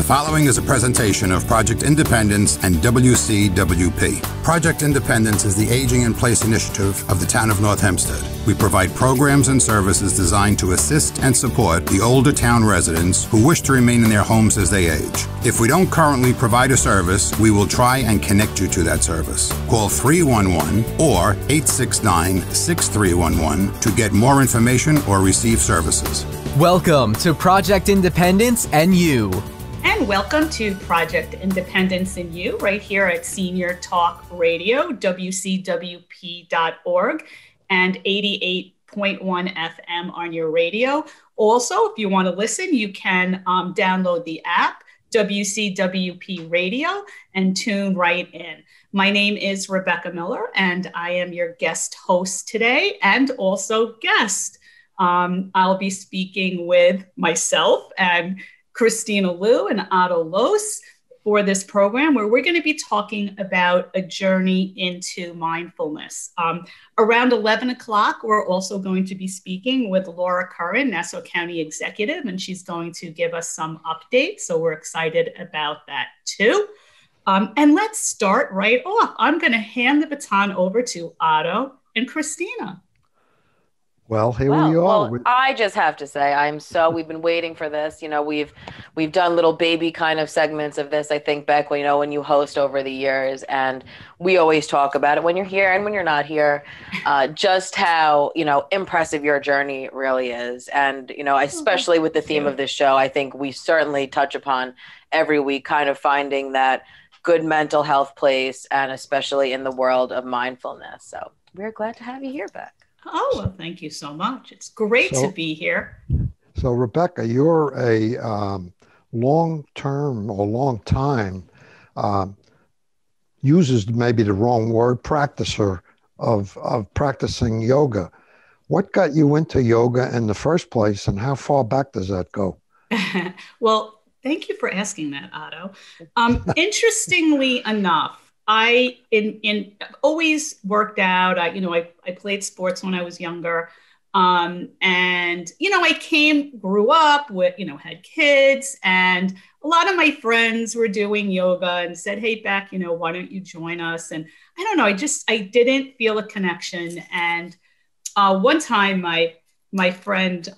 The following is a presentation of Project Independence and WCWP. Project Independence is the Aging in Place initiative of the town of North Hempstead. We provide programs and services designed to assist and support the older town residents who wish to remain in their homes as they age. If we don't currently provide a service, we will try and connect you to that service. Call 311 or 869-6311 to get more information or receive services. Welcome to Project Independence and You. And welcome to Project Independence and You right here at Senior Talk Radio, WCWP.org, and 88.1 FM on your radio. Also, if you want to listen, you can download the app, WCWP Radio, and tune right in. My name is Rebecca Miller, and I am your guest host today and also guest. I'll be speaking with myself and Kristina and Otto for this program, where we're going to be talking about a journey into mindfulness. Around 11 o'clock, we're also going to be speaking with Laura Curran, Nassau County Executive, and she's going to give us some updates. So we're excited about that too. And let's start right off. I'm going to hand the baton over to Otto and Kristina. Well, here we are. Well, I just have to say, we've been waiting for this. You know, we've done little baby kind of segments of this, I think, Beck, when you host over the years, and we always talk about it when you're here and when you're not here, just how, impressive your journey really is. And, especially with the theme of this show, I think we certainly touch upon every week kind of finding that good mental health place, and especially in the world of mindfulness. So we're glad to have you here, Beck. Oh, well, thank you so much. It's great to be here. So, Rebecca, you're a long-time, uses maybe the wrong word, practicer of practicing yoga. What got you into yoga in the first place, and how far back does that go? Well, thank you for asking that, Otto. Interestingly enough, I always worked out. I played sports when I was younger. And, I grew up with, had kids, and a lot of my friends were doing yoga and said, hey, Beck, why don't you join us? And I don't know, I didn't feel a connection. And one time my friend,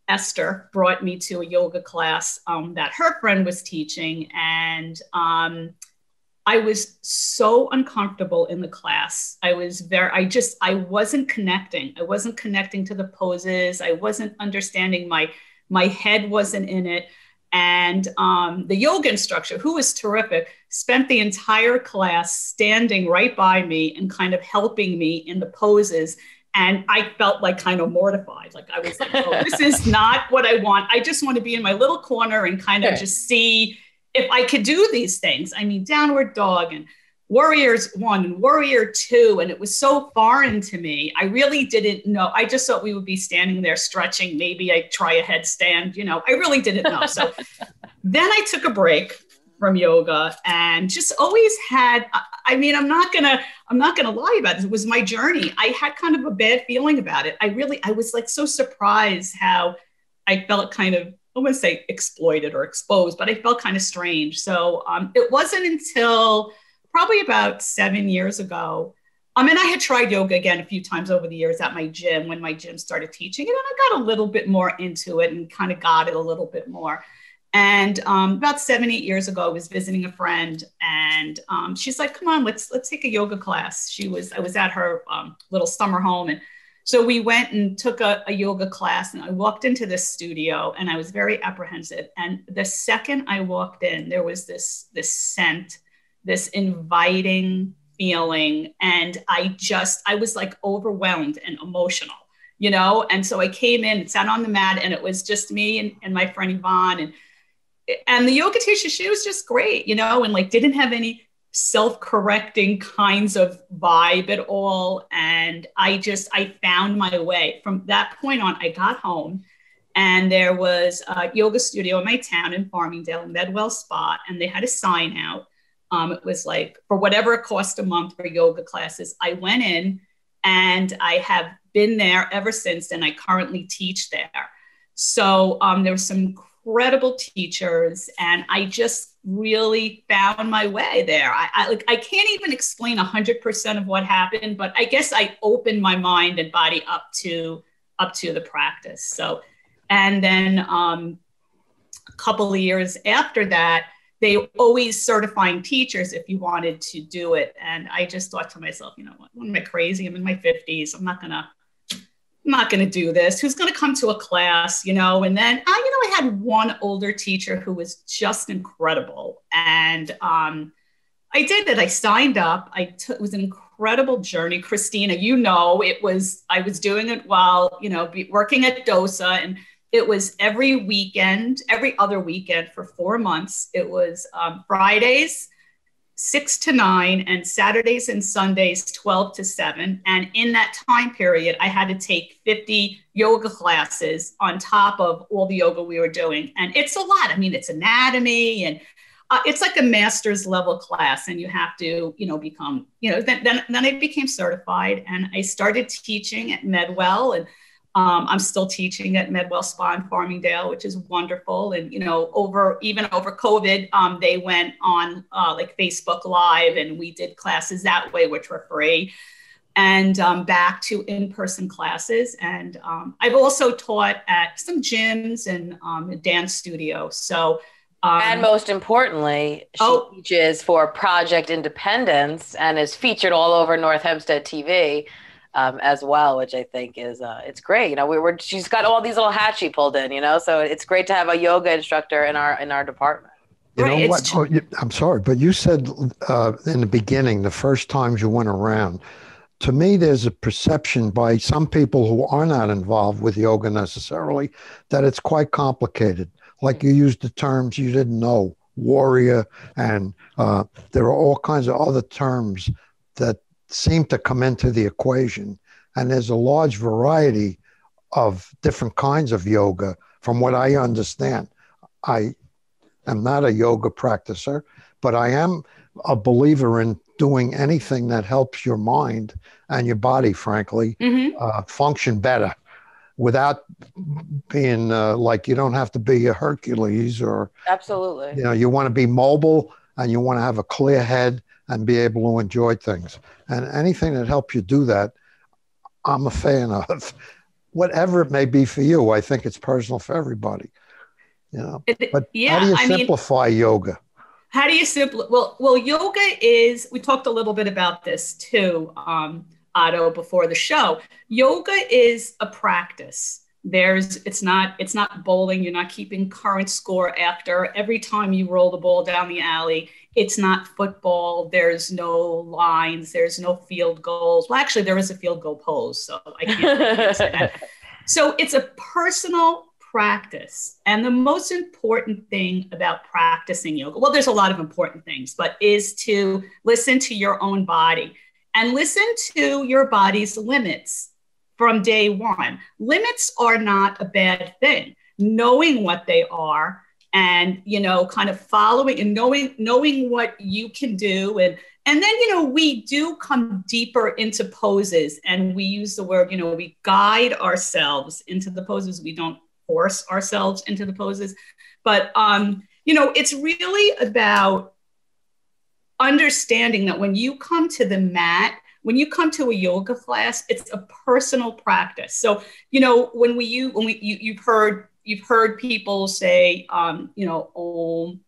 Esther, brought me to a yoga class that her friend was teaching. And, I was so uncomfortable in the class. I wasn't connecting. I wasn't connecting to the poses. I wasn't understanding. My head wasn't in it. And the yoga instructor, who was terrific, spent the entire class standing right by me and kind of helping me in the poses. And I felt like kind of mortified. Like I was like, oh, this is not what I want. I just want to be in my little corner and kind of just see if I could do these things. I mean, downward dog and warriors 1 and warrior 2. And it was so foreign to me. I really didn't know. I just thought we would be standing there stretching. Maybe I'd try a headstand, I really didn't know. So then I took a break from yoga and just always had, I'm not gonna lie about it. It was my journey. I had kind of a bad feeling about it. I was like so surprised how I felt kind of, I wouldn't say exploited or exposed, but I felt kind of strange. So it wasn't until probably about 7 years ago. I had tried yoga again a few times over the years at my gym when my gym started teaching it. And I got a little bit more into it and kind of got it a little bit more. And about 7, 8 years ago, I was visiting a friend, and she's like, come on, let's take a yoga class. I was at her little summer home, and so we went and took a yoga class, and I walked into this studio and I was very apprehensive. And the second I walked in, there was this scent, this inviting feeling. And I was like overwhelmed and emotional, And so I came in and sat on the mat, and it was just me and my friend Yvonne. And the yoga teacher, she was just great, and like didn't have any self-correcting kinds of vibe at all. And I found my way. From that point on, I got home, and there was a yoga studio in my town in Farmingdale, Medwell Spa, and they had a sign out. It was like, for whatever it cost a month for yoga classes. I went in, and I have been there ever since, and I currently teach there. So there was some incredible teachers, and I just really found my way there. I can't even explain 100% of what happened, but I guess I opened my mind and body up to the practice. So, and then a couple of years after that, they always certifying teachers if you wanted to do it. And I just thought to myself, you know what am I crazy? I'm in my 50s. I'm not gonna do this. Who's gonna come to a class, And then I had one older teacher who was just incredible. And I did it. I signed up. It was an incredible journey. Kristina, I was doing it while, working at DOSA, and it was every other weekend for 4 months. It was Fridays, 6 to 9, and Saturdays and Sundays, 12 to 7. And in that time period, I had to take 50 yoga classes on top of all the yoga we were doing. And it's a lot. I mean, it's anatomy, and it's like a master's level class, and you have to, become, then I became certified, and I started teaching at Medwell, and I'm still teaching at Medwell Spa in Farmingdale, which is wonderful. And, over COVID, they went on like Facebook Live, and we did classes that way, which were free, and back to in-person classes. And I've also taught at some gyms and a dance studio. So, and most importantly, she teaches for Project Independence and is featured all over North Hempstead TV. As well, which I think is it's great. She's got all these little hats she pulled in, so it's great to have a yoga instructor in our department. You know what? I'm sorry, but you said in the beginning, the first times you went around, to me, there's a perception by some people who are not involved with yoga necessarily that it's quite complicated. Like you used the terms you didn't know, warrior, and there are all kinds of other terms that seem to come into the equation. And there's a large variety of different kinds of yoga from what I understand. I am not a yoga practicer, but I am a believer in doing anything that helps your mind and your body, frankly, function better without being like, you don't have to be a Hercules or, absolutely. You want to be mobile and you want to have a clear head and be able to enjoy things. And anything that helps you do that, I'm a fan of. Whatever it may be for you, I think it's personal for everybody. But how do you simplify yoga? How do you well, yoga is, we talked a little bit about this too, Otto, before the show. Yoga is a practice. It's not bowling. You're not keeping current score after every time you roll the ball down the alley. It's not football. There's no lines. There's no field goals. Well, actually, there is a field goal pose, so I can't say that. So it's a personal practice. And the most important thing about practicing yoga, well, there's a lot of important things, but is to listen to your own body and listen to your body's limits from day one. Limits are not a bad thing. Knowing what they are, and, kind of following and knowing what you can do. And then, we do come deeper into poses, and we use the word, we guide ourselves into the poses. We don't force ourselves into the poses, but, it's really about understanding that when you come to the mat, when you come to a yoga class, it's a personal practice. So, you've heard people say, Om,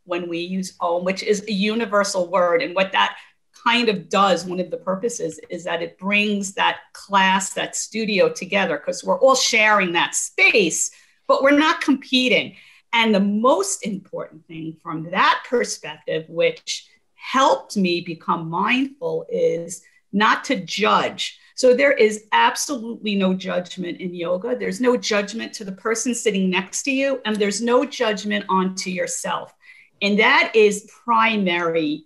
when we use Om, which is a universal word. And what that kind of does, one of the purposes, is that it brings that class, that studio together, because we're all sharing that space, but we're not competing. And the most important thing from that perspective, which helped me become mindful, is not to judge. So there is absolutely no judgment in yoga. There's no judgment to the person sitting next to you, and there's no judgment onto yourself. And that is primary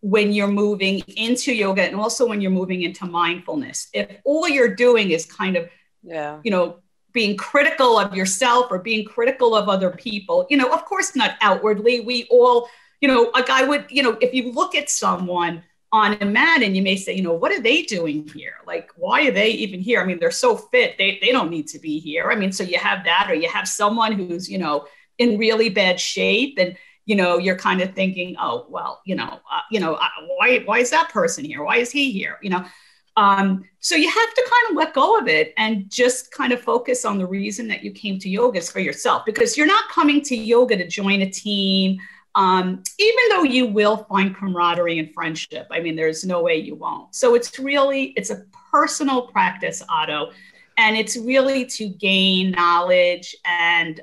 when you're moving into yoga, and also when you're moving into mindfulness. If all you're doing is kind of, being critical of yourself or being critical of other people, of course not outwardly. We all, like I would, if you look at someone on a mat and you may say, what are they doing here? Like, why are they even here? I mean, they're so fit, they don't need to be here. I mean, so you have that, or you have someone who's, in really bad shape, and you're kind of thinking, oh well, why is that person here? Why is he here? So you have to kind of let go of it and just kind of focus on the reason that you came to yoga is for yourself, because you're not coming to yoga to join a team. Even though you will find camaraderie and friendship, I mean, there's no way you won't. So it's a personal practice, Otto, and it's really to gain knowledge and,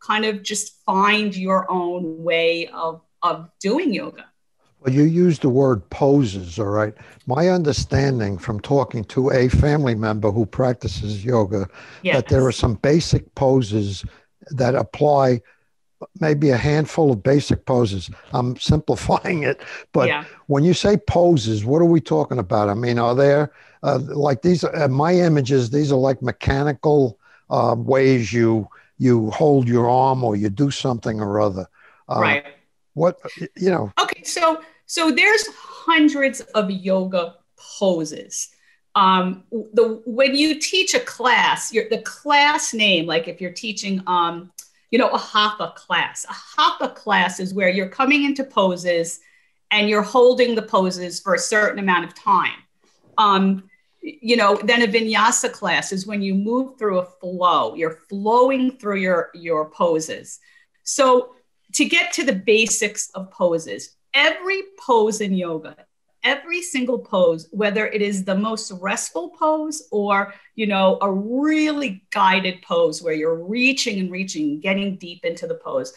kind of just find your own way of doing yoga. Well, you used the word poses, all right. My understanding from talking to a family member who practices yoga, that there are some basic poses that apply, maybe a handful of basic poses. I'm simplifying it, but when you say poses, what are we talking about? I mean, are there like these, my images, these are like mechanical ways you hold your arm or you do something or other. Right. What, Okay, so there's hundreds of yoga poses. When you teach a class, the class name, like if you're teaching, a hatha class. A hatha class is where you're coming into poses and you're holding the poses for a certain amount of time. Then a vinyasa class is when you move through a flow. You're flowing through your poses. So to get to the basics of poses, every pose in yoga, every single pose, whether it is the most restful pose or, a really guided pose where you're reaching and reaching, getting deep into the pose,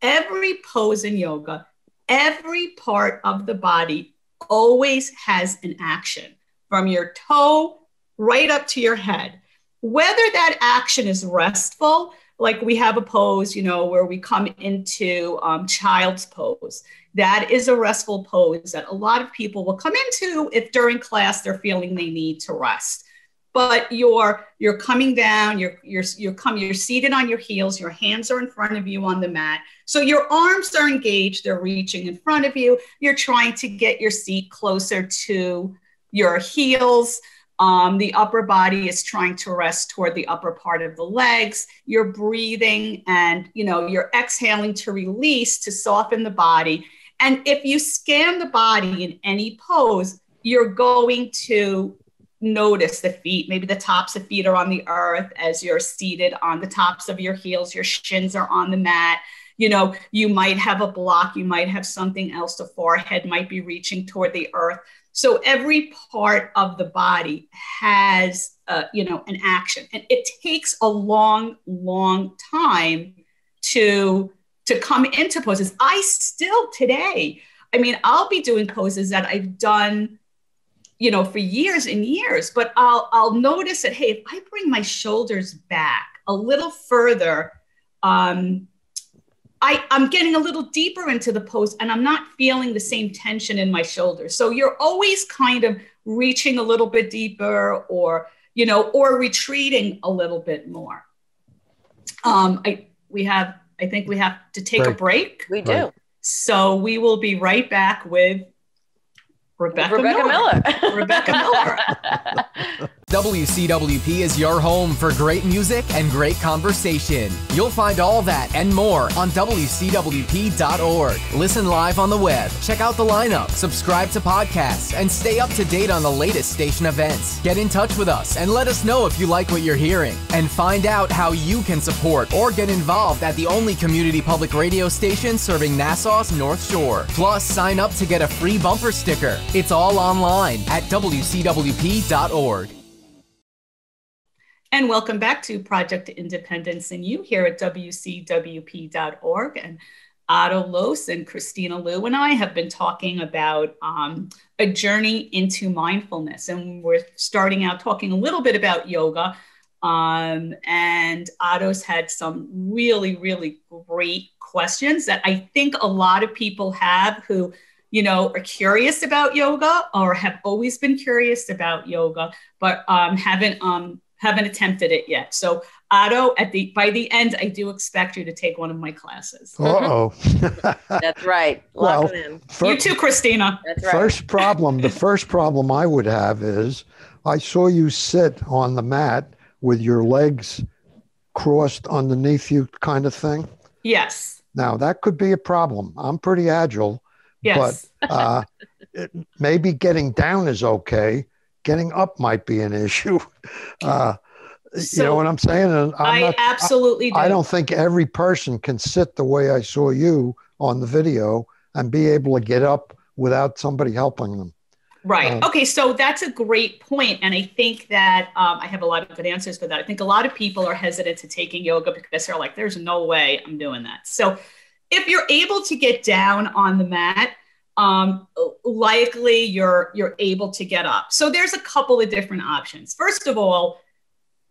every pose in yoga, every part of the body always has an action from your toe right up to your head. Whether that action is restful, like we have a pose, where we come into child's pose. That is a restful pose that a lot of people will come into if during class they're feeling they need to rest. But you're coming down, you're seated on your heels, your hands are in front of you on the mat. So your arms are engaged, they're reaching in front of you. You're trying to get your seat closer to your heels. The upper body is trying to rest toward the upper part of the legs. You're breathing and, you're exhaling to release, to soften the body. And if you scan the body in any pose, you're going to notice the feet. Maybe the tops of feet are on the earth as you're seated on the tops of your heels. Your shins are on the mat. You might have a block. You might have something else. The forehead might be reaching toward the earth. So every part of the body has, an action, and it takes a long, long time to come into poses. I still today, I'll be doing poses that I've done, for years and years, but I'll notice that, hey, if I bring my shoulders back a little further, I'm getting a little deeper into the pose and I'm not feeling the same tension in my shoulders. So you're always kind of reaching a little bit deeper or retreating a little bit more. I think we have to take a break. We do. Right. So we will be right back with Rebecca Miller. Rebecca Miller. WCWP is your home for great music and great conversation. You'll find all that and more on WCWP.org. Listen live on the web, check out the lineup, subscribe to podcasts, and stay up to date on the latest station events. Get in touch with us and let us know if you like what you're hearing. And find out how you can support or get involved at the only community public radio station serving Nassau's North Shore. Plus, sign up to get a free bumper sticker. It's all online at WCWP.org. And welcome back to Project Independence and You here at WCWP.org. And Otto Los and Kristina Liu and I have been talking about a journey into mindfulness. And we're starting out talking a little bit about yoga. And Otto's had some really, really great questions that I think a lot of people have who, are curious about yoga or have always been curious about yoga, but haven't attempted it yet. So Otto, by the end, I do expect you to take one of my classes. Uh-oh. That's right. Lock it in. You too, Kristina. That's right. The first problem I would have is I saw you sit on the mat with your legs crossed underneath you kind of thing? Yes. Now, that could be a problem. I'm pretty agile, Yes. but maybe getting down is okay. Getting up might be an issue. You know what I'm saying? And I absolutely do. I don't think every person can sit the way I saw you on the video and be able to get up without somebody helping them. Right. Okay. So that's a great point. And I think that I have a lot of good answers for that. I think a lot of people are hesitant to taking yoga because they're like, there's no way I'm doing that. So if you're able to get down on the mat, likely you're able to get up. So there's a couple of different options. First of all,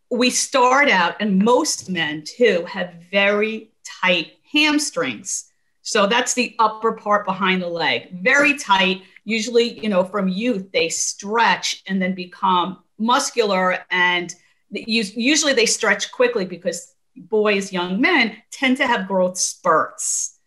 we start out, and most men too have very tight hamstrings. So that's the upper part behind the leg, very tight. Usually, from youth, they stretch and then become muscular, and usually they stretch quickly because boys, young men tend to have growth spurts,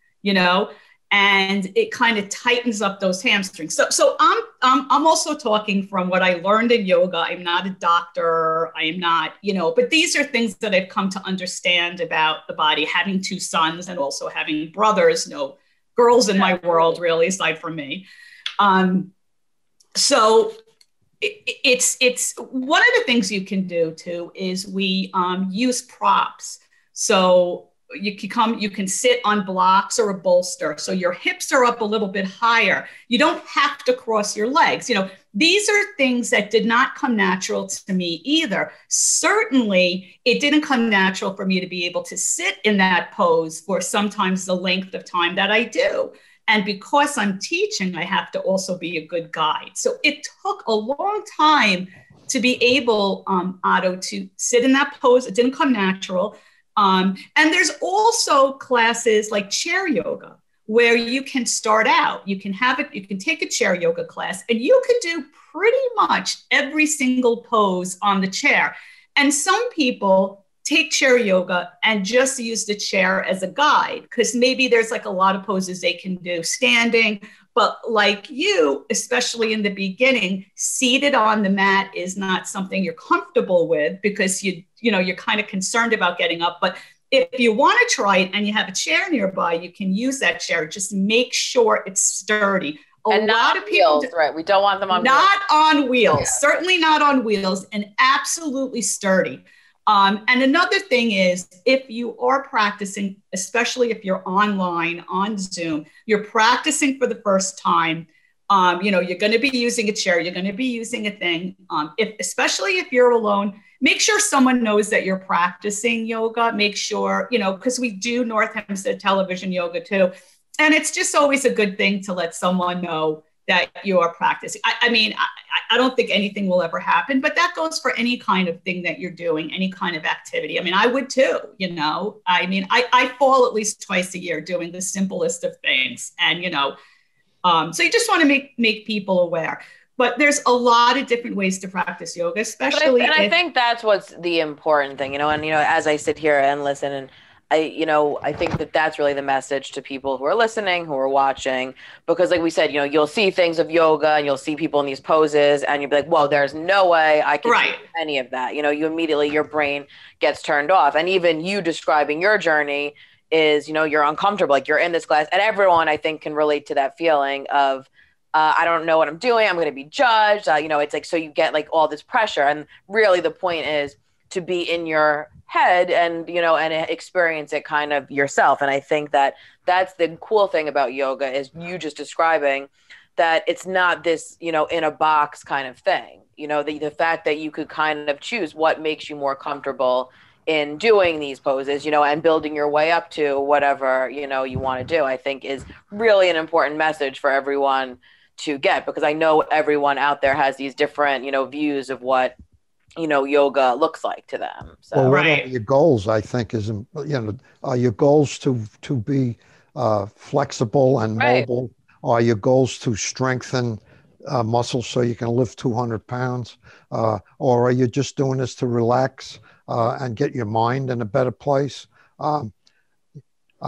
and it kind of tightens up those hamstrings. So I'm also talking from what I learned in yoga. I'm not a doctor. I am not, but these are things that I've come to understand about the body, having two sons and also having brothers, no girls in my world, really, aside from me. So it's one of the things you can do too is we use props. So you can sit on blocks or a bolster. So your hips are up a little bit higher. You don't have to cross your legs. These are things that did not come natural to me either. Certainly, it didn't come natural for me to be able to sit in that pose for sometimes the length of time that I do. And because I'm teaching, I have to also be a good guide. So it took a long time to be able, Otto, to sit in that pose. It didn't come natural. And there's also classes like chair yoga where you can start out. You can take a chair yoga class and you could do pretty much every single pose on the chair. And some people take chair yoga and just use the chair as a guide because maybe there's like a lot of poses they can do standing. But like you, especially in the beginning, seated on the mat is not something you're comfortable with because you're kind of concerned about getting up. But if you want to try it and you have a chair nearby, you can use that chair. Just make sure it's sturdy. And not on wheels, right? We don't want them on wheels. Not on wheels, certainly not on wheels, and absolutely sturdy. And another thing is, if you are practicing, especially if you're online on Zoom, you're practicing for the first time, you're going to be using a chair, you're going to be using a thing. Especially if you're alone, make sure someone knows that you're practicing yoga. Make sure, because we do North Hempstead television yoga too. And it's just always a good thing to let someone know that you are practicing. I don't think anything will ever happen, but that goes for any kind of thing that you're doing, any kind of activity. I would too, I fall at least twice a year doing the simplest of things. And, so you just want to make people aware. But there's a lot of different ways to practice yoga, especially. I think that's what's the important thing, and, as I sit here and listen, and I think that that's really the message to people who are listening, who are watching, because like we said, you'll see things of yoga and you'll see people in these poses and you'll be like, well, there's no way I can do any of that. You immediately, your brain gets turned off. And even you describing your journey is, you're uncomfortable, like you're in this class, and everyone I think can relate to that feeling of, I don't know what I'm doing. I'm going to be judged. It's like, so you get like all this pressure. And really the point is to be in your head and, and experience it kind of yourself. And I think that that's the cool thing about yoga is you just describing that it's not this, in a box kind of thing, the fact that you could kind of choose what makes you more comfortable in doing these poses, and building your way up to whatever, you want to do, I think is really an important message for everyone to get, because I know everyone out there has these different, views of what, yoga looks like to them. So, well, what are your goals? I think is, are your goals to be flexible and mobile? Are your goals to strengthen muscles so you can lift 200 pounds? Or are you just doing this to relax and get your mind in a better place?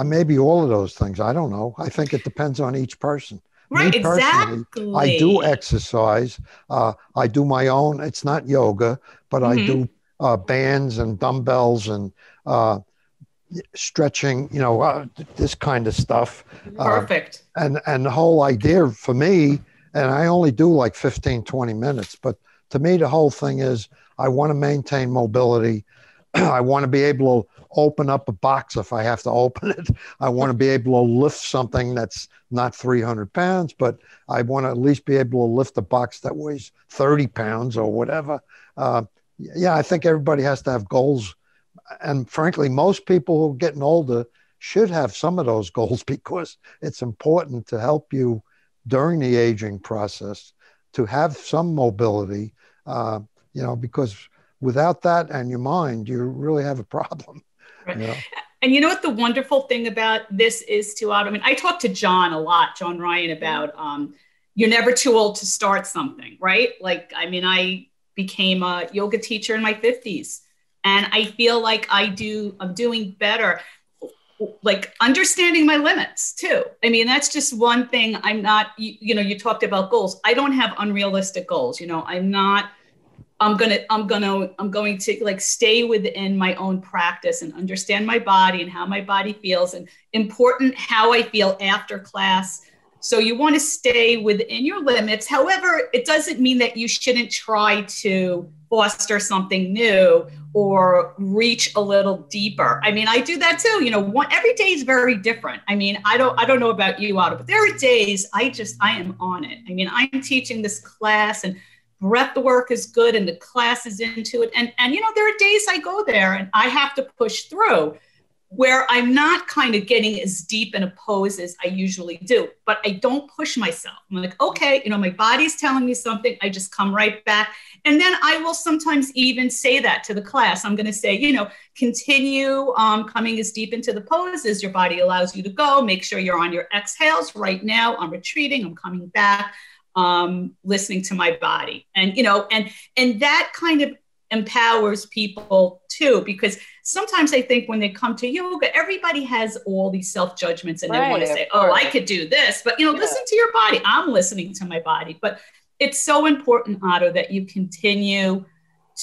Maybe all of those things. I don't know. I think it depends on each person. Right, exactly. I do exercise. I do my own. It's not yoga, but I do bands and dumbbells and stretching, this kind of stuff. Perfect. And the whole idea for me, and I only do like 15, 20 minutes, but to me, the whole thing is I want to maintain mobility. I want to be able to open up a box if I have to open it. I want to be able to lift something that's not 300 pounds, but I want to at least be able to lift a box that weighs 30 pounds or whatever. I think everybody has to have goals. And frankly, most people who are getting older should have some of those goals because it's important to help you during the aging process to have some mobility, because without that and your mind, you really have a problem. Right. And you know what the wonderful thing about this is too, Otto? I mean, I talk to John a lot, John Ryan, about you're never too old to start something, right? Like, I mean, I became a yoga teacher in my 50s, and I feel like I'm doing better, like understanding my limits too. I mean, that's just one thing. I'm not, you talked about goals. I don't have unrealistic goals. I'm going to like stay within my own practice and understand my body and how my body feels, and important how I feel after class. So you want to stay within your limits. However, it doesn't mean that you shouldn't try to foster something new or reach a little deeper. I mean, I do that too. Every day is very different. I mean, I don't know about you, Otto, but there are days I am on it. I mean, I'm teaching this class and breath work is good and the class is into it. And there are days I go there and I have to push through where I'm not kind of getting as deep in a pose as I usually do, but I don't push myself. I'm like, okay, my body's telling me something. I just come right back. And then I will sometimes even say that to the class. I'm going to say, continue coming as deep into the pose as your body allows you to go. Make sure you're on your exhales. Right now, I'm retreating. I'm coming back, listening to my body. And that kind of empowers people too, because sometimes I think when they come to yoga, everybody has all these self-judgments and they want to say, oh, I could do this, but listen to your body. I'm listening to my body. But it's so important, Otto, that you continue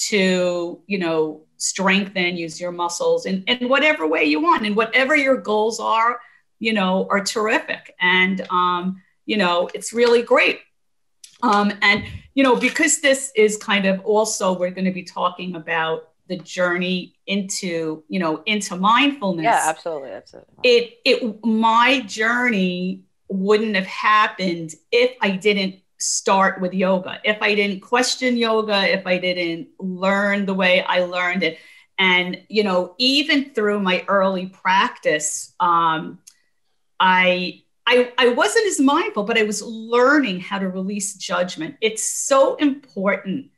to, strengthen, use your muscles in whatever way you want, and whatever your goals are terrific. And, it's really great. Because this is kind of also, we're going to be talking about the journey into mindfulness. Yeah, absolutely. My journey wouldn't have happened if I didn't start with yoga, if I didn't question yoga, if I didn't learn the way I learned it. And, even through my early practice, I wasn't as mindful, but I was learning how to release judgment. It's so important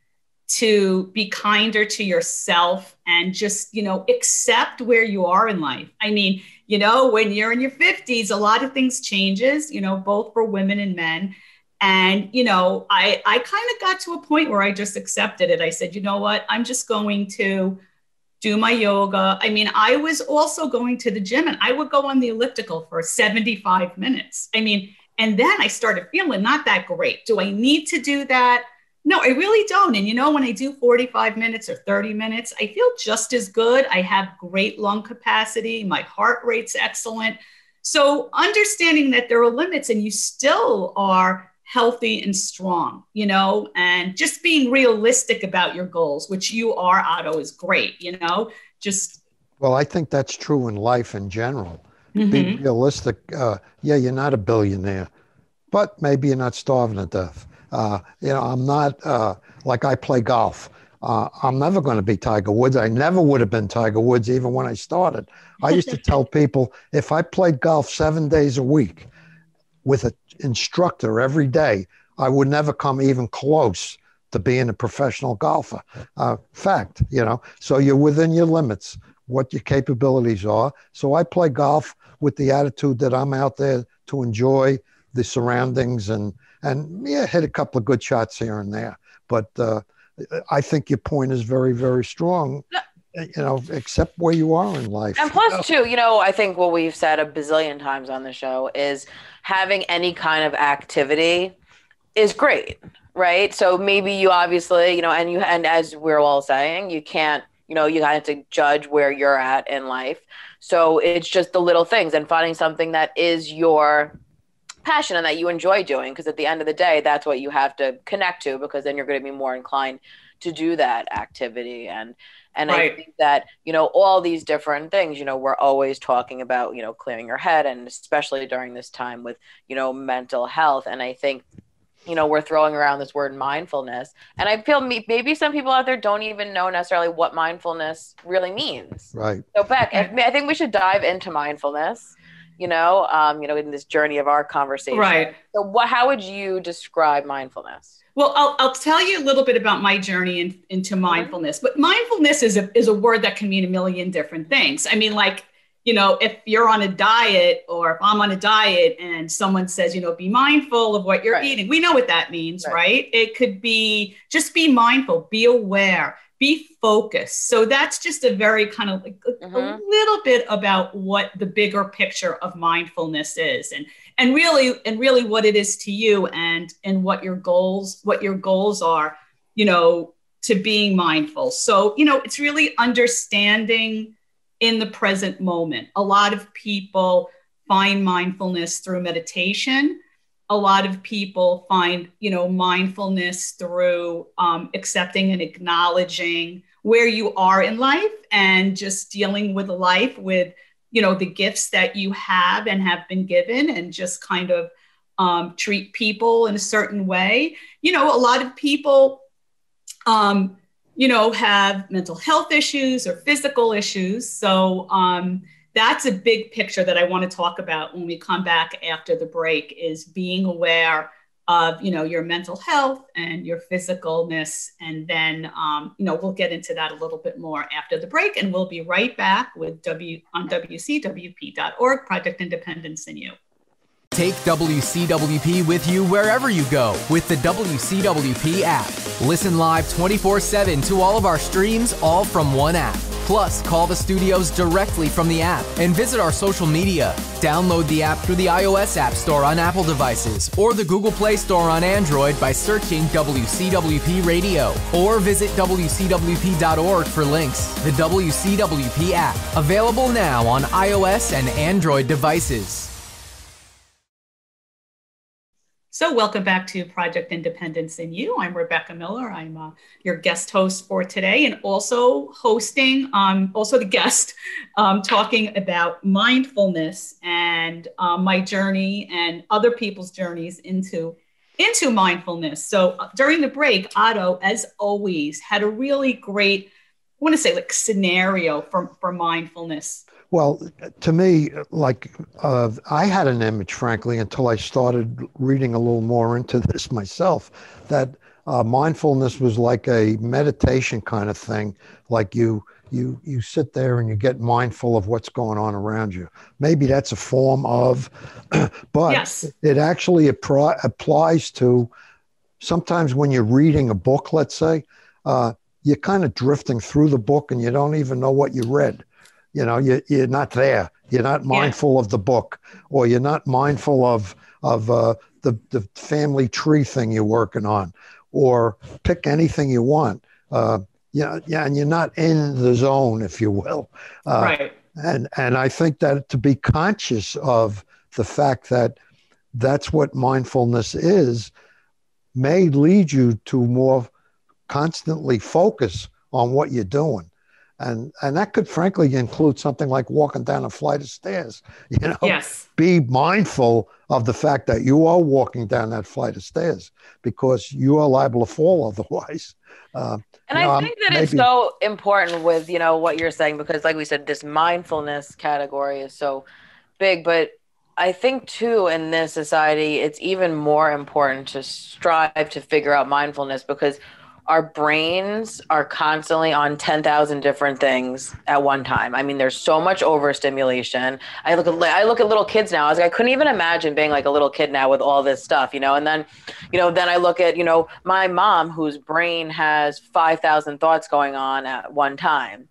to be kinder to yourself and just, accept where you are in life. I mean, when you're in your 50s, a lot of things changes, both for women and men. And, I kind of got to a point where I just accepted it. I said, you know what, I'm just going to do my yoga. I mean, I was also going to the gym and I would go on the elliptical for 75 minutes. I mean, and then I started feeling not that great. Do I need to do that? No, I really don't. And when I do 45 minutes or 30 minutes, I feel just as good. I have great lung capacity. My heart rate's excellent. So understanding that there are limits and you still are healthy and strong, and just being realistic about your goals, which you are, Otto, is great, Well, I think that's true in life in general. Mm-hmm. Be realistic. You're not a billionaire, but maybe you're not starving to death. I'm not, like I play golf. I'm never going to be Tiger Woods. I never would have been Tiger Woods even when I started. I used to tell people if I played golf 7 days a week with an instructor every day, I would never come even close to being a professional golfer. Fact, so you're within your limits, what your capabilities are. So I play golf with the attitude that I'm out there to enjoy the surroundings and hit a couple of good shots here and there. But I think your point is very, very strong. Accept where you are in life. And plus, too, I think what we've said a bazillion times on the show is having any kind of activity is great, right? So maybe you obviously, and as we're all saying, you can't you have to judge where you're at in life. So it's just the little things and finding something that is your passion and that you enjoy doing, because at the end of the day, that's what you have to connect to, because then you're going to be more inclined to do that activity. And right. I think that, all these different things, we're always talking about, clearing your head, and especially during this time with, mental health. And I think, we're throwing around this word mindfulness, and I feel maybe some people out there don't even know necessarily what mindfulness really means. Right. So Beck, I think we should dive into mindfulness, in this journey of our conversation. Right. So how would you describe mindfulness? Well, I'll tell you a little bit about my journey into mindfulness, but mindfulness is a word that can mean a million different things. I mean, if you're on a diet, or if I'm on a diet and someone says, be mindful of what you're eating, we know what that means, right? It could be just be mindful, be aware, be focused. So that's just a very kind of a little bit about what the bigger picture of mindfulness is, and really what it is to you, and what your goals are, to being mindful. So, it's really understanding in the present moment. A lot of people find mindfulness through meditation. A lot of people find, mindfulness through accepting and acknowledging where you are in life, and just dealing with life with, the gifts that you have and have been given, and just kind of treat people in a certain way. A lot of people, have mental health issues or physical issues. So that's a big picture that I want to talk about when we come back after the break, is being aware of, your mental health and your physicalness. And then, we'll get into that a little bit more after the break, and we'll be right back with on WCWP.org, Project Independence in You. Take WCWP with you wherever you go with the WCWP app. Listen live 24/7 to all of our streams, all from one app. Plus, call the studios directly from the app and visit our social media. Download the app through the iOS App Store on Apple devices or the Google Play Store on Android by searching WCWP Radio, or visit WCWP.org for links. The WCWP app, available now on iOS and Android devices. So welcome back to Project Independence in You. I'm Rebecca Miller. I'm your guest host for today, and also hosting, also the guest, talking about mindfulness and my journey and other people's journeys into mindfulness. So during the break, Otto, as always, had a really great, I want to say, scenario for mindfulness. Well, to me, I had an image, frankly, until I started reading a little more into this myself, that mindfulness was like a meditation kind of thing. Like you sit there and you get mindful of what's going on around you. Maybe that's a form of, but yes, it actually applies to sometimes when you're reading a book, let's say, you're kind of drifting through the book and you don't even know what you read. You're not there. You're not mindful of the book, or you're not mindful of the family tree thing you're working on, or pick anything you want. And you're not in the zone, if you will. Right. And I think that to be conscious of the fact that that's what mindfulness is may lead you to more constantly focus on what you're doing. And that could frankly include something like walking down a flight of stairs. Yes. Be mindful of the fact that you are walking down that flight of stairs, because you are liable to fall otherwise. And I think that it's so important with, what you're saying, because like we said, this mindfulness category is so big, but I think too, in this society, it's even more important to strive to figure out mindfulness, because our brains are constantly on 10,000 different things at one time. I mean, there's so much overstimulation. I look at little kids now. I couldn't even imagine being like a little kid now with all this stuff, and then, then I look at, my mom, whose brain has 5,000 thoughts going on at one time,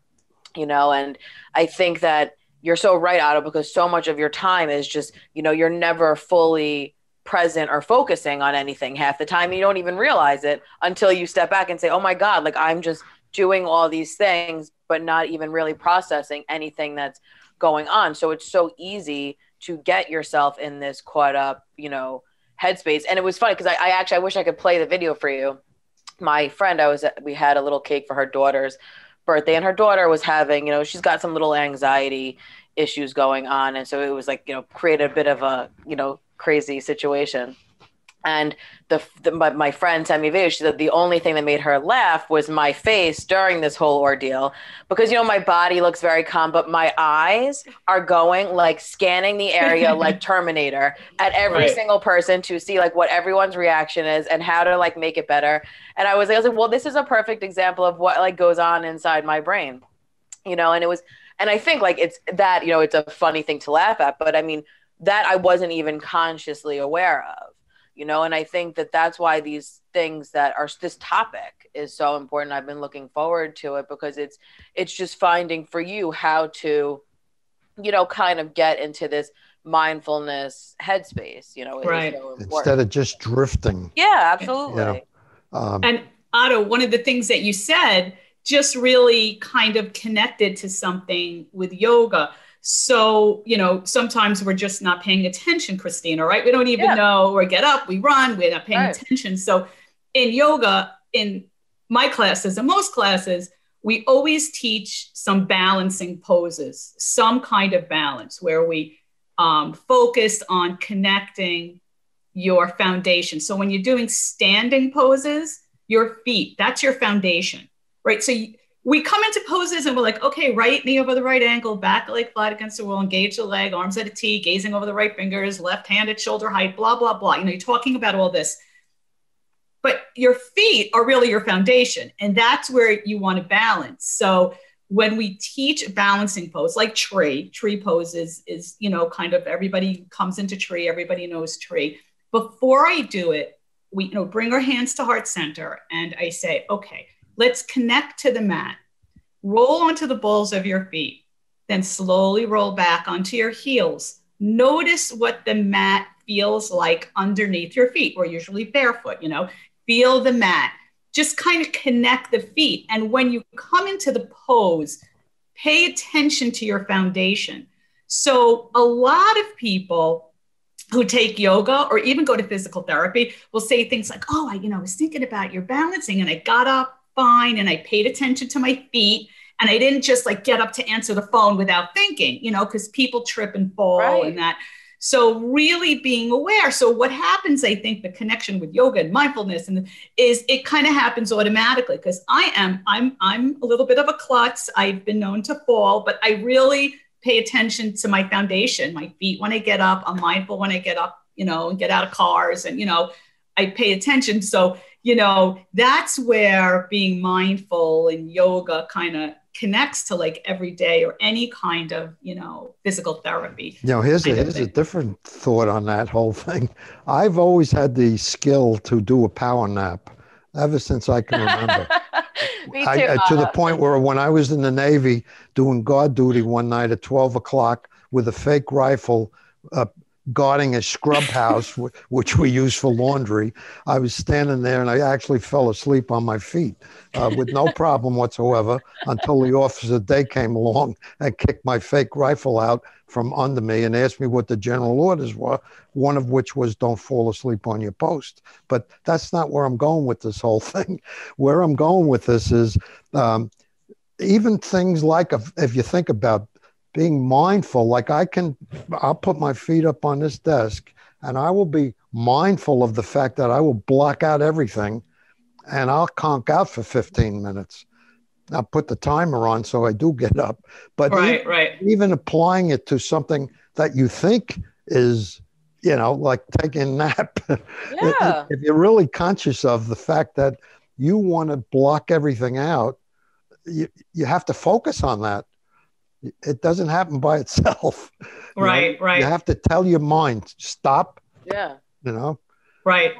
and I think that you're so right, Otto, because so much of your time is just, you're never fully present or focusing on anything half the time. You don't even realize it until you step back and say, oh my God, I'm just doing all these things, but not even really processing anything that's going on. So it's so easy to get yourself in this caught up, headspace. And it was funny because I wish I could play the video for you. My friend, we had a little cake for her daughter's birthday, and her daughter was having, she's got some little anxiety issues going on. And so it was like, created a bit of a, crazy situation. And my friend sent me a video. She said the only thing that made her laugh was my face during this whole ordeal, because my body looks very calm, but my eyes are going like scanning the area like Terminator at every single person to see like what everyone's reaction is and how to like make it better. And I was like, well, this is a perfect example of what like goes on inside my brain, and it was, and I think like it's that, it's a funny thing to laugh at, but I mean that I wasn't even consciously aware of. And I think that that's why these things this topic is so important. I've been looking forward to it because it's just finding for you how to, kind of get into this mindfulness headspace, right. Is so important. Instead of just drifting. Yeah, absolutely. And Otto, one of the things that you said just really kind of connected to something with yoga. So, sometimes we're just not paying attention, Kristina, right? We don't even know, or get up, we run, we're not paying attention. So in yoga, in my classes and most classes, we always teach some balancing poses, some kind of balance where we focus on connecting your foundation. So when you're doing standing poses, your feet, that's your foundation, right? So we come into poses and we're like, okay, right knee over the right ankle, back leg flat against the wall, engage the leg, arms at a T, gazing over the right fingers, left hand at shoulder height, blah, blah, blah. You're talking about all this. But your feet are really your foundation. And that's where you want to balance. So when we teach a balancing pose, like tree pose is kind of everybody comes into tree, everybody knows tree. Before I do it, we bring our hands to heart center. And I say, okay, let's connect to the mat. Roll onto the balls of your feet, then slowly roll back onto your heels. Notice what the mat feels like underneath your feet. We're usually barefoot, feel the mat. Just kind of connect the feet. And when you come into the pose, pay attention to your foundation. So a lot of people who take yoga or even go to physical therapy will say things like, oh, I was thinking about your balancing and I got up fine and I paid attention to my feet and I didn't just like get up to answer the phone without thinking, because people trip and fall and that. So really being aware. So what happens, I think the connection with yoga and mindfulness is it kind of happens automatically because I'm a little bit of a klutz. I've been known to fall, but I really pay attention to my foundation, my feet when I get up. I'm mindful when I get up, and get out of cars and, I pay attention. So, that's where being mindful and yoga kind of connects to like every day or any kind of, physical therapy. Here's a different thought on that whole thing. I've always had the skill to do a power nap ever since I can remember. Me too, to the point where when I was in the Navy doing guard duty one night at 12 o'clock with a fake rifle, guarding a scrub house, which we use for laundry, I was standing there and I actually fell asleep on my feet with no problem whatsoever until the officer day came along and kicked my fake rifle out from under me and asked me what the general orders were, one of which was don't fall asleep on your post. But that's not where I'm going with this whole thing. Where I'm going with this is even things like, if you think about being mindful, like I'll put my feet up on this desk and I will be mindful of the fact that I will block out everything and I'll conk out for 15 minutes. I'll put the timer on so I do get up. But even applying it to something that you think is, like taking a nap, if you're really conscious of the fact that you want to block everything out, you have to focus on that. It doesn't happen by itself. Right. You have to tell your mind, stop. Yeah. Right.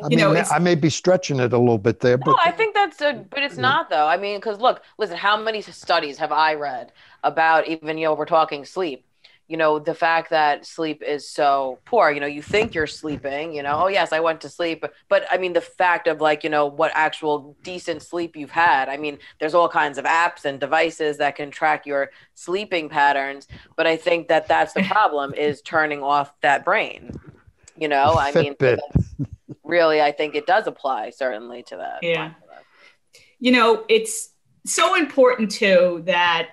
I may be stretching it a little bit there. No, I think that's but it's not though. I mean, because listen, how many studies have I read about even, we're talking sleep, the fact that sleep is so poor, you think you're sleeping, oh yes, I went to sleep, but I mean, the fact of like, what actual decent sleep you've had. I mean, there's all kinds of apps and devices that can track your sleeping patterns, but I think that that's the problem, is turning off that brain, I mean, so really, I think it does apply certainly to that. Yeah. It's so important too that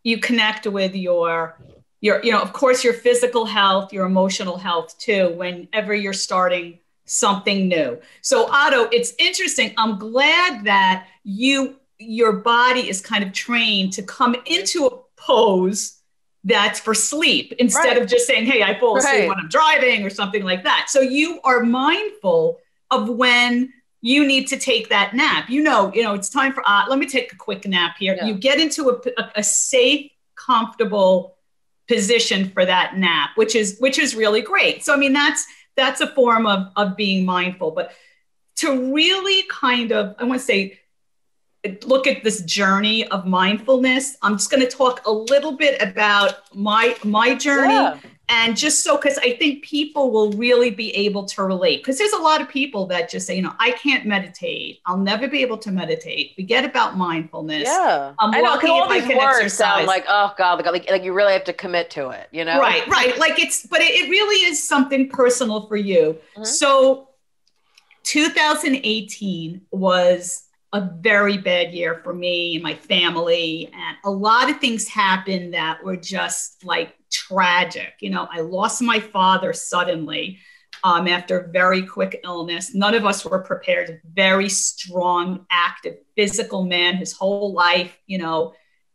you connect with your, of course, your physical health, your emotional health too, whenever you're starting something new. So Otto, it's interesting. I'm glad that your body is kind of trained to come into a pose that's for sleep instead of just saying, hey, I fall asleep when I'm driving or something like that. So you are mindful of when you need to take that nap. It's time for, let me take a quick nap here. Yeah. You get into a safe, comfortable position for that nap, which is really great. So, I mean, that's a form of being mindful, but to really kind of, I want to say, look at this journey of mindfulness. I'm just going to talk a little bit about my journey. Yeah. And just so, because I think people will really be able to relate, because there's a lot of people that just say, I can't meditate. I'll never be able to meditate. Forget about mindfulness. Yeah. I'm lucky if I can exercise. Sound like, oh God, like you really have to commit to it, Right. Like but it really is something personal for you. Mm-hmm. So 2018 was a very bad year for me and my family. And a lot of things happened that were just like tragic. I lost my father suddenly after a very quick illness. None of us were prepared. Very strong, active, physical man his whole life,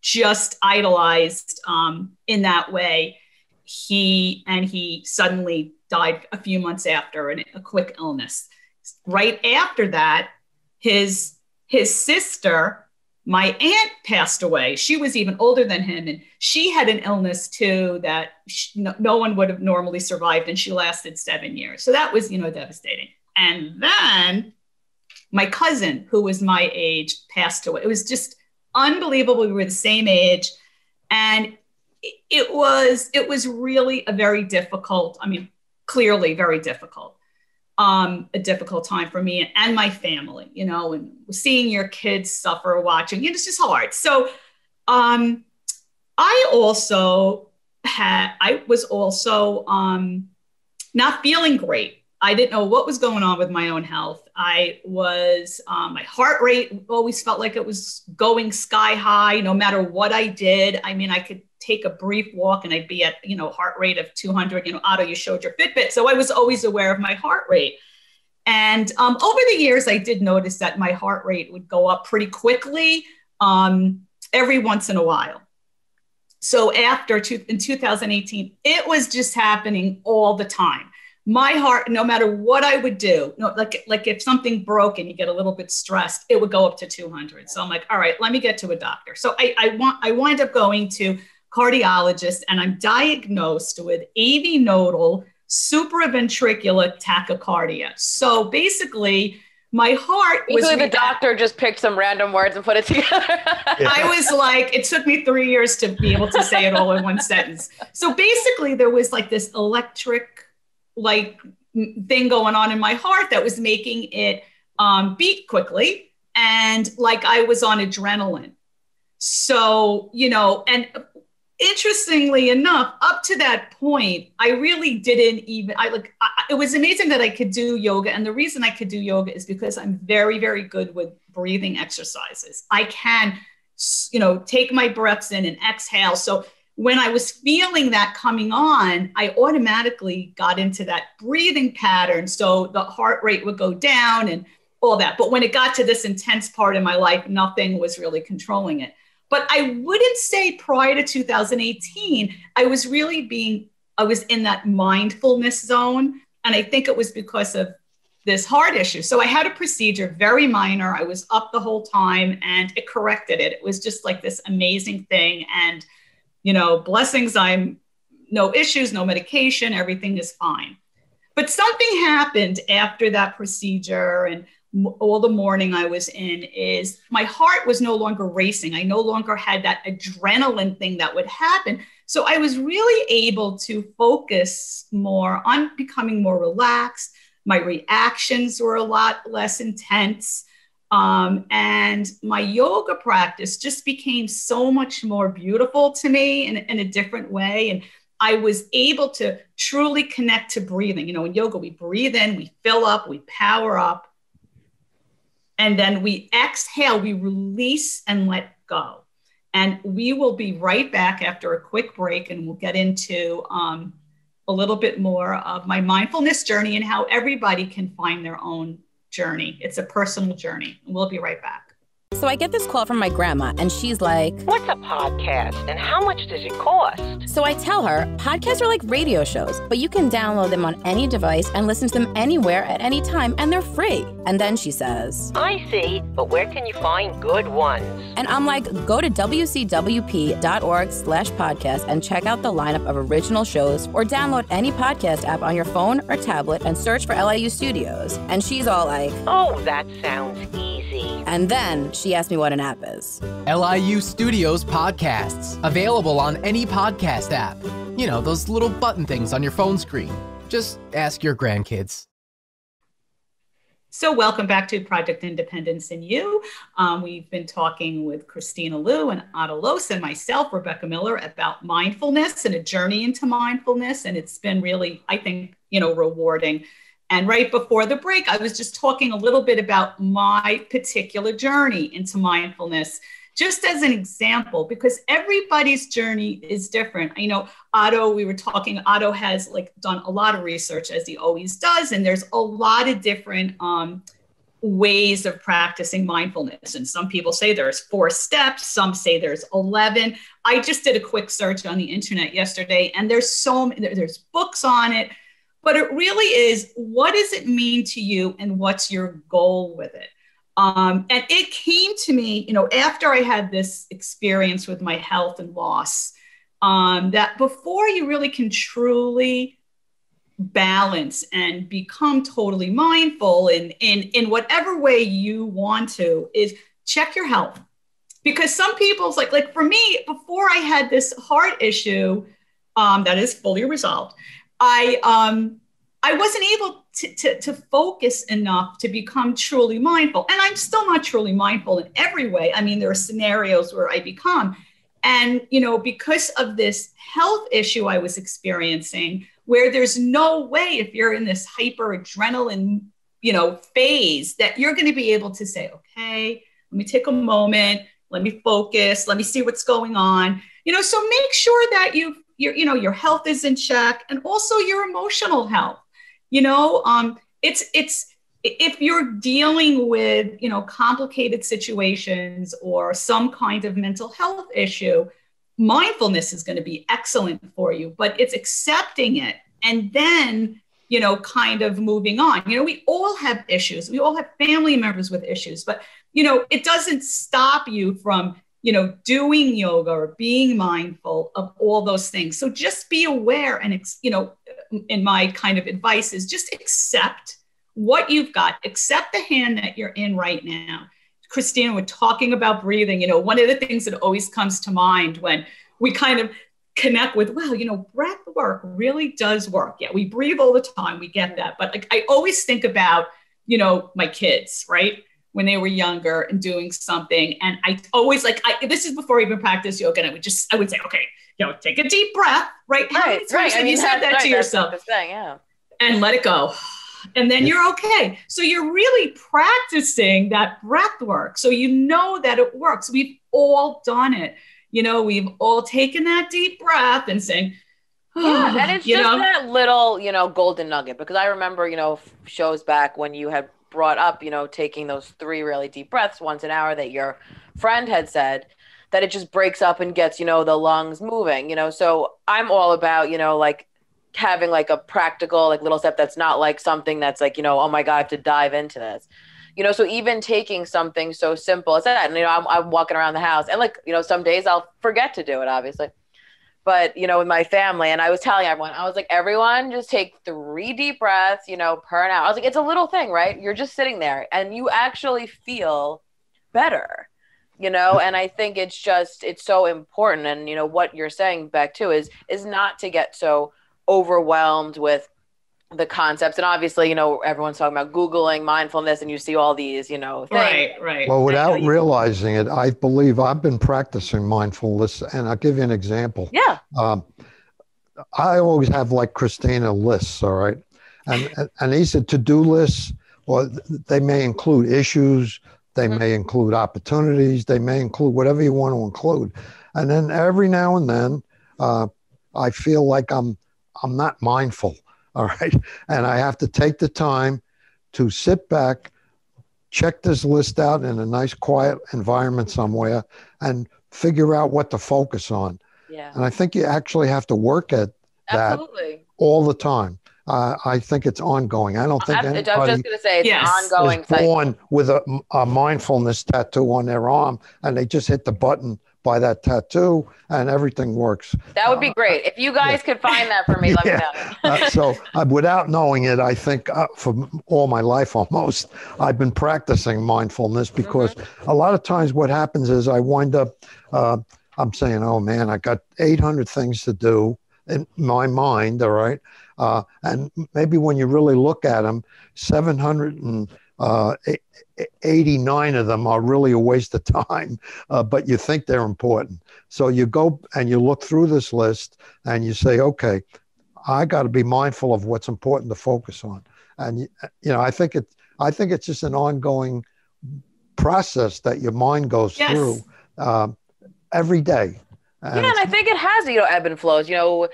just idolized in that way. He suddenly died a few months after a quick illness. Right after that, his sister, my aunt, passed away. She was even older than him, and she had an illness too that no one would have normally survived, and she lasted 7 years. So that was, devastating. And then my cousin, who was my age, passed away. It was just unbelievable. We were the same age, and it was really a very difficult, clearly very difficult. A difficult time for me and my family, and seeing your kids suffer, watching, it's just hard. So I was also not feeling great. I didn't know what was going on with my own health. I was, my heart rate always felt like it was going sky high, no matter what I did. I could take a brief walk and I'd be at, heart rate of 200, Otto, you showed your Fitbit. So I was always aware of my heart rate. And over the years, I did notice that my heart rate would go up pretty quickly every once in a while. So in 2018, it was just happening all the time. My heart, no matter what I would do, like if something broke and you get a little bit stressed, it would go up to 200. So I'm like, all right, let me get to a doctor. So I wind up going to cardiologist, and I'm diagnosed with AV nodal supraventricular tachycardia. So basically, my heart was... the doctor just picked some random words and put it together. I was like, it took me 3 years to be able to say it all in one sentence. So basically, there was like this electric thing going on in my heart that was making it beat quickly, and like I was on adrenaline. So, and interestingly enough, up to that point, I really didn't even, it was amazing that I could do yoga. And the reason I could do yoga is because I'm very, very good with breathing exercises. I can, take my breaths in and exhale. So when I was feeling that coming on, I automatically got into that breathing pattern. So the heart rate would go down and all that. But when it got to this intense part of my life, nothing was really controlling it. But I wouldn't say prior to 2018, I was in that mindfulness zone. And I think it was because of this heart issue. So I had a procedure, very minor. I was up the whole time and it corrected it. It was just like this amazing thing. And, blessings, I'm no issues, no medication, everything is fine. But something happened after that procedure, and all the morning I was in is my heart was no longer racing. I no longer had that adrenaline thing that would happen So I was really able to focus more on becoming more relaxed. My reactions were a lot less intense. And my yoga practice just became so much more beautiful to me in a different way. And I was able to truly connect to breathing. In yoga, we breathe in, we fill up, we power up, and then we exhale, we release and let go. And we will be right back after a quick break, and we'll get into a little bit more of my mindfulness journey and how everybody can find their own journey. It's a personal journey. And we'll be right back. So I get this call from my grandma, and she's like, "What's a podcast and how much does it cost?" So I tell her, podcasts are like radio shows, but you can download them on any device and listen to them anywhere at any time, and they're free. And then she says, "I see, but where can you find good ones?" And I'm like, go to wcwp.org/podcast and check out the lineup of original shows, or download any podcast app on your phone or tablet and search for LIU Studios. And she's all like, "Oh, that sounds easy." And then she asked me what an app is. LIU Studios podcasts, available on any podcast app. Those little button things on your phone screen. Just ask your grandkids. So welcome back to Project Independence in You. We've been talking with Kristina Liu and Otto Los and myself, Rebecca Miller, about mindfulness and a journey into mindfulness. And it's been really, I think, rewarding. And right before the break, I was just talking a little bit about my particular journey into mindfulness, just as an example, because everybody's journey is different. Otto, we were talking, Otto has done a lot of research, as he always does. And there's a lot of different ways of practicing mindfulness. And some people say there's 4 steps. Some say there's 11. I just did a quick search on the internet yesterday, and there's books on it. But it really is, what does it mean to you and what's your goal with it? And it came to me, after I had this experience with my health and loss, that before you really can truly balance and become totally mindful in whatever way you want to, is check your health. Because some people's like for me, before I had this heart issue that is fully resolved, I wasn't able to focus enough to become truly mindful. And I'm still not truly mindful in every way. I mean, there are scenarios where I become. And, because of this health issue I was experiencing, where there's no way, if you're in this hyper adrenaline, phase, that you're going to be able to say, okay, let me take a moment, let me focus, let me see what's going on. So make sure that your health is in check, and also your emotional health. It's if you're dealing with, complicated situations or some kind of mental health issue, mindfulness is going to be excellent for you, but it's accepting it and then, kind of moving on. We all have issues. We all have family members with issues, but, it doesn't stop you from, doing yoga or being mindful of all those things. So just be aware and, in my kind of advice is just accept what you've got, accept the hand that you're in right now. Kristina, we're talking about breathing. One of the things that always comes to mind when we kind of connect with, breath work really does work. Yeah, we breathe all the time. We get that. But I always think about, my kids, right? When they were younger and doing something. And I always this is before I even practice yoga. And I would say, okay, take a deep breath, right? How many times have you said that to yourself? That's the thing, yeah. And let it go. And then you're okay. So you're really practicing that breath work. So you know that it works. We've all done it. We've all taken that deep breath and saying, yeah, and it's just that little, golden nugget. Because I remember, shows back when you had brought up, taking those 3 really deep breaths once an hour that your friend had said, that it just breaks up and gets, the lungs moving, So I'm all about, having a practical, little step that's not something that's oh my God, I have to dive into this. So even taking something so simple as that, and, I'm walking around the house and some days I'll forget to do it, obviously. But, with my family, and I was telling everyone, I was like, everyone just take 3 deep breaths, per an hour. I was like, it's a little thing, right? You're just sitting there and you actually feel better. And I think it's so important. And, what you're saying back too is not to get so overwhelmed with the concepts. And obviously, everyone's talking about Googling mindfulness and you see all these, things. Right. Well, without realizing it, I believe I've been practicing mindfulness, and I'll give you an example. Yeah. I always have, like Kristina, lists, all right? And these are to-do lists, or they may include issues, they may include opportunities, they may include whatever you want to include. And then every now and then, I feel like I'm not mindful. All right. And I have to take the time to sit back, check this list out in a nice, quiet environment somewhere, and figure out what to focus on. Yeah. And I think you actually have to work at that all the time. I think it's ongoing. I don't think anybody I was just going to say it's ongoing. Is born with a mindfulness tattoo on their arm, and they just hit the button by that tattoo and everything works. That would be great. If you guys could find that for me, let me know. So without knowing it, I think for all my life almost, I've been practicing mindfulness, because a lot of times what happens is I wind up, I'm saying, oh man, I got 800 things to do in my mind, all right? And maybe when you really look at them, 789 of them are really a waste of time, but you think they're important. So you go and you look through this list and you say, okay, I got to be mindful of what's important to focus on. And, I think it's just an ongoing process that your mind goes through every day. And I think it has, ebb and flows, and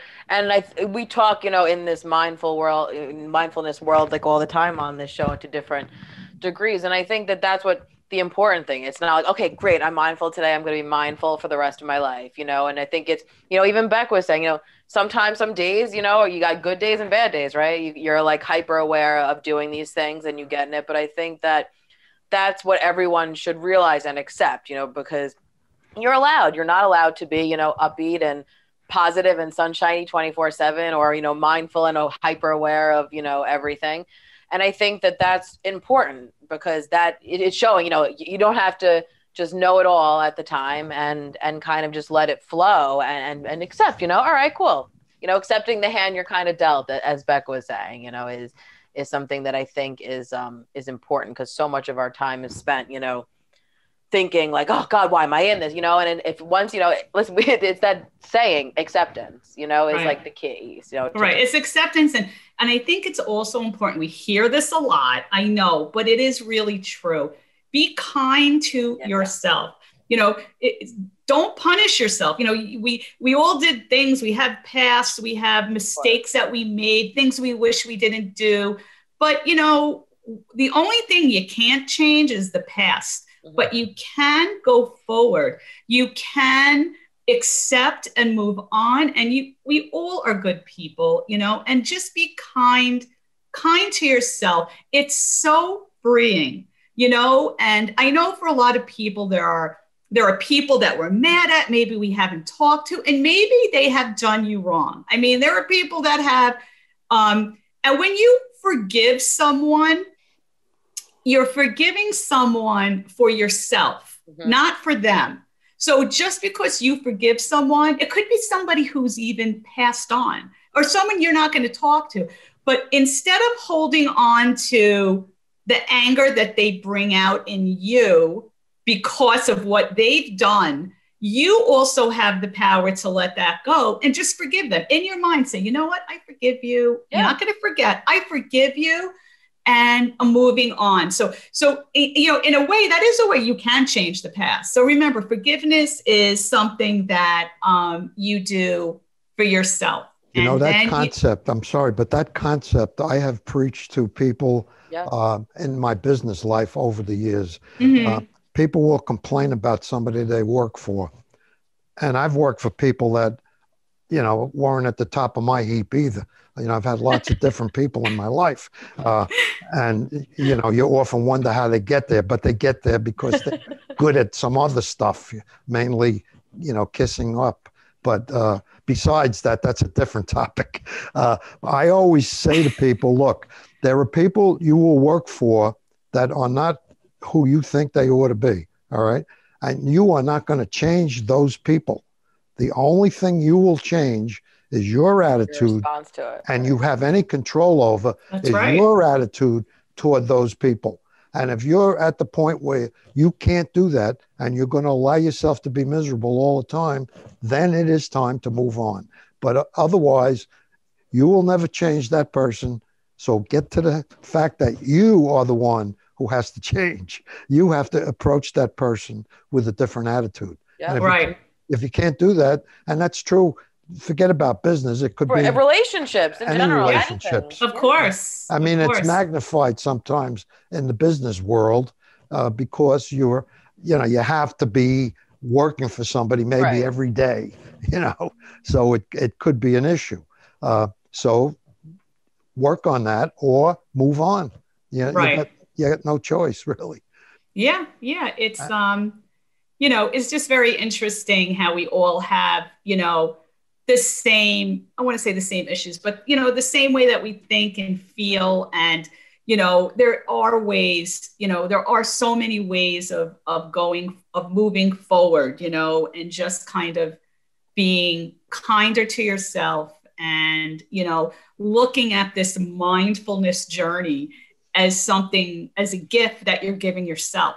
we talk, in this mindfulness world, like all the time on this show, to different degrees. And I think that's what the important thing. It's not like, okay, great, I'm mindful today, I'm going to be mindful for the rest of my life, and I think it's, even Beck was saying, sometimes some days, you got good days and bad days, right? You're like hyper aware of doing these things and you get in it. But I think that's what everyone should realize and accept, because you're not allowed to be, upbeat and positive and sunshiny 24/7, or, mindful and hyper aware of, everything. And I think that's important, because it's showing, you don't have to just know it all at the time, and kind of just let it flow and accept, all right, cool. Accepting the hand you're kind of dealt, as Beck was saying, is something that I think is important, because so much of our time is spent, thinking like, oh God, why am I in this? And if once, listen, it's that saying, acceptance, is like the key. Right. It's acceptance. And I think it's also important. We hear this a lot, I know, but it is really true. Be kind to yourself. Don't punish yourself. We all did things. We have past, we have mistakes that we made, things we wish we didn't do. But, the only thing you can't change is the past. But you can go forward. You can accept and move on. And we all are good people, and just be kind to yourself. It's so freeing, and I know for a lot of people, there are people that we're mad at, maybe we haven't talked to, and maybe they have done you wrong. I mean, there are people that have, and when you forgive someone, you're forgiving someone for yourself, not for them. So just because you forgive someone, it could be somebody who's even passed on, or someone you're not going to talk to. But instead of holding on to the anger that they bring out in you because of what they've done, you also have the power to let that go and just forgive them. In your mind, say, you know what? I forgive you. Yeah. I'm not going to forget. I forgive you. And I'm moving on. So, in a way, that is a way you can change the past. So remember, forgiveness is something that you do for yourself. That concept, I'm sorry, but that concept I have preached to people in my business life over the years. People will complain about somebody they work for. And I've worked for people that, weren't at the top of my heap either. I've had lots of different people in my life. And, you often wonder how they get there, but they get there because they're good at some other stuff, mainly, kissing up. But besides that, that's a different topic. I always say to people, look, there are people you will work for that are not who you think they ought to be. All right. And you are not going to change those people. The only thing you will change is your attitude. Your response to it. And you have any control over That's is right. your attitude toward those people. And if you're at the point where you can't do that and you're going to allow yourself to be miserable all the time, then it is time to move on. But otherwise, you will never change that person. So get to the fact that you are the one who has to change. You have to approach that person with a different attitude. Yeah, And if you can't do that, and that's true, forget about business. It could be relationships in any general. relationships. Of course. I mean, Of it's course. magnified sometimes in the business world because you have to be working for somebody maybe every day, so it could be an issue. So work on that or move on. You got no choice, really. Yeah. It's, it's just very interesting how we all have, the same, I want to say the same issues, but, the same way that we think and feel. And, there are ways, there are so many ways of moving forward, and just kind of being kinder to yourself and, looking at this mindfulness journey as a gift that you're giving yourself.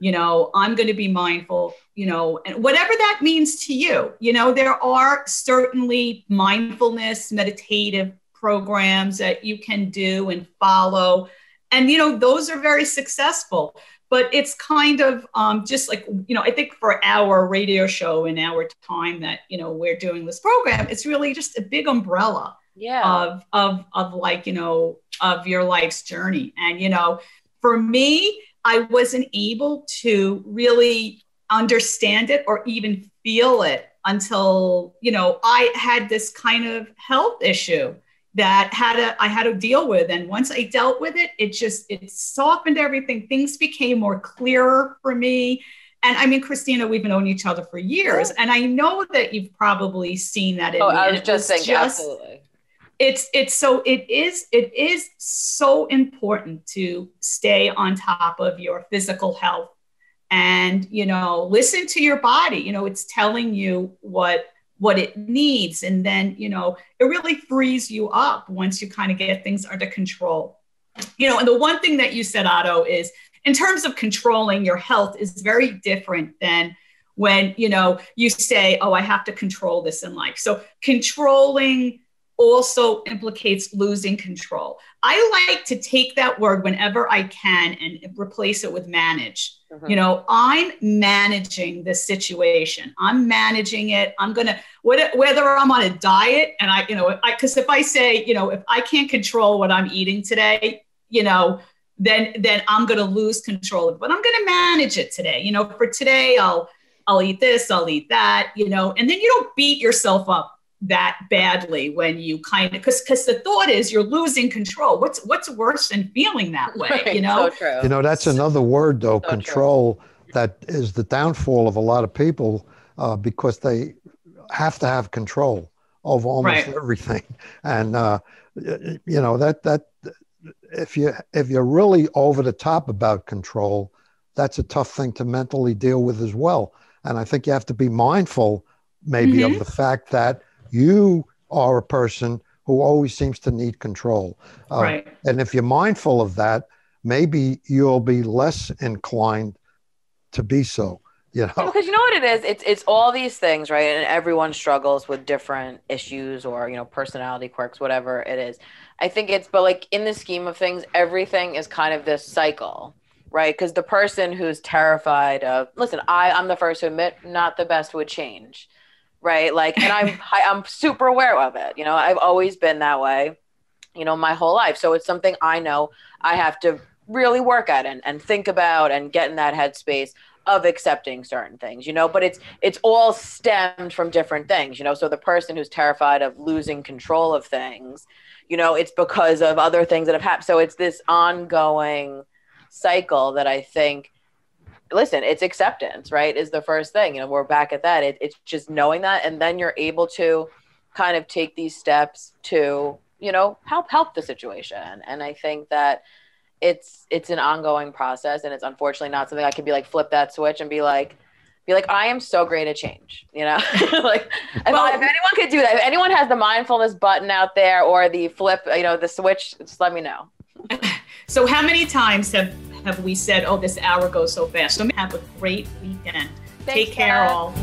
I'm going to be mindful, and whatever that means to you, there are certainly mindfulness meditative programs that you can do and follow. And, those are very successful, but it's kind of just like, I think for our radio show and our time that, we're doing this program, it's really just a big umbrella of like, of your life's journey. And, for me, I wasn't able to really understand it or even feel it until, I had this kind of health issue that I had to deal with. And once I dealt with it, it softened everything. Things became more clearer for me. And I mean, Kristina, we've known each other for years, and I know that you've probably seen that in me. I was just thinking, absolutely. It is so important to stay on top of your physical health and, listen to your body. It's telling you what it needs. And then, it really frees you up once you kind of get things under control. And the one thing that you said, Otto, is in terms of controlling your health is very different than when, you say, oh, I have to control this in life. So controlling also implicates losing control. I like to take that word whenever I can and replace it with manage. Mm-hmm. I'm managing this situation. I'm managing it. I'm going to, whether I'm on a diet and because if I say, if I can't control what I'm eating today, then I'm going to lose control of it, but I'm going to manage it today. For today, I'll eat this, I'll eat that, and then you don't beat yourself up that badly when you kind of, because the thought is you're losing control. What's worse than feeling that way? Right, so true. That's another word though, so control, true. That is the downfall of a lot of people because they have to have control over almost everything. And that if you're really over the top about control, that's a tough thing to mentally deal with as well. And I think you have to be mindful maybe of the fact that you are a person who always seems to need control. And if you're mindful of that, maybe you'll be less inclined to be so. Because you know what it is? It's all these things, right? And everyone struggles with different issues or, personality quirks, whatever it is. I think but like in the scheme of things, everything is kind of this cycle, right? Because the person who's terrified of, listen, I'm the first to admit, not the best with change. Right. Like, and I'm super aware of it. I've always been that way, my whole life. So it's something I know I have to really work at and think about and get in that headspace of accepting certain things, but it's all stemmed from different things, so the person who's terrified of losing control of things, it's because of other things that have happened. So it's this ongoing cycle that I think, listen, it's acceptance, right? Is the first thing, we're back at that. It's just knowing that. And then you're able to kind of take these steps to, help the situation. And I think that it's an ongoing process, and it's unfortunately not something I can be like, flip that switch and be like, be like, I am so great at change, you know? Like if anyone could do that, if anyone has the mindfulness button out there or the flip, you know, the switch, just let me know. So how many times have we said, oh, this hour goes so fast? So have a great weekend. Thanks, Take care, all.